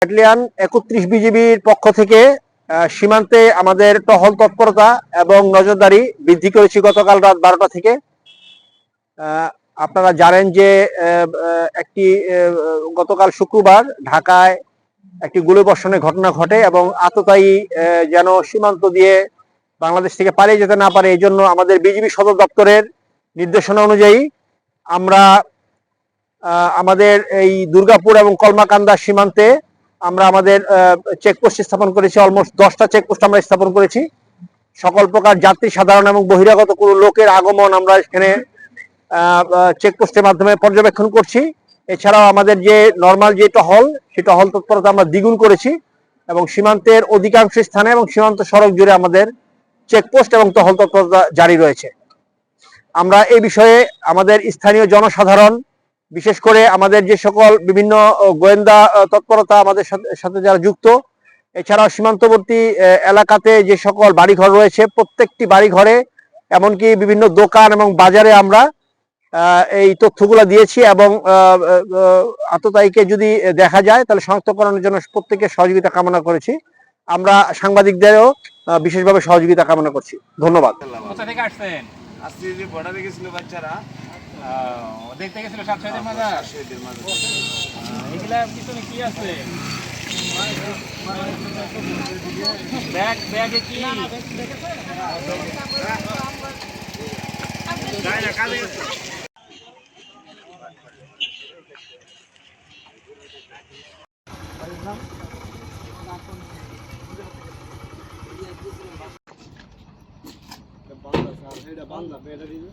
Battalion ৩১ বিজিবির পক্ষ থেকে সীমান্তে আমাদের টহল তৎপরতা এবং নজরদারি বৃদ্ধি করেছি গতকাল রাত ১২টা থেকে। আপনারা জানেন যে একটি গতকাল শুক্রবার ঢাকায় একটি গুলিবর্ষণের ঘটনা ঘটে এবং আততায়ী যেন সীমান্ত দিয়ে বাংলাদেশ থেকে পালিয়ে যেতে না পারে, এই জন্য আমাদের বিজিবি সদর দপ্তরের নির্দেশনা অনুযায়ী আমরা আমাদের এই দুর্গাপুর এবং কলমাকান্দা সীমান্তে আমরা আমাদের চেকপোস্ট স্থাপন করেছি। অলমোস্ট 10টা চেকপোস্ট আমরা স্থাপন করেছি। সকল প্রকার যাত্রী, সাধারণ এবং বহিরাগত কোনো লোকের আগমন আমরা এখানে চেকপোস্টের মাধ্যমে পর্যবেক্ষণ করছি। এছাড়াও আমাদের যে নর্মাল যে টহল, সেই টহল তৎপরতা আমরা দ্বিগুণ করেছি এবং সীমান্তের অধিকাংশ স্থানে এবং সীমান্ত সড়ক জুড়ে আমাদের চেকপোস্ট এবং টহল তৎপরতা জারি রয়েছে। আমরা এই বিষয়ে আমাদের স্থানীয় জনসাধারণ, বিশেষ করে আমাদের যে সকল বিভিন্ন গোয়েন্দা তৎপরতা আমাদের সাথে যারা যুক্ত, এছাড়াও সীমান্তবর্তী এলাকাতে যে সকল বাড়িঘর রয়েছে, প্রত্যেকটি বাড়িঘরে এমনকি বিভিন্ন দোকান এবং বাজারে আমরা এই তথ্যগুলো দিয়েছি এবং আততায়ীকে যদি দেখা যায় তাহলে শনাক্তকরণের জন্য প্রত্যেকের সহযোগিতা কামনা করেছি। আমরা সাংবাদিকদেরও বিশেষভাবে সহযোগিতা কামনা করছি। ধন্যবাদ। কোথা থেকে আসছেন? আসছে যে বর্ডারে গেছিল বাচ্চারা, দেখতে গেছিল সাত শহীদের মাজার। এগুলা পিছনে কি আছে? ব্যাগে কি? বাংলা বেটা দিবে।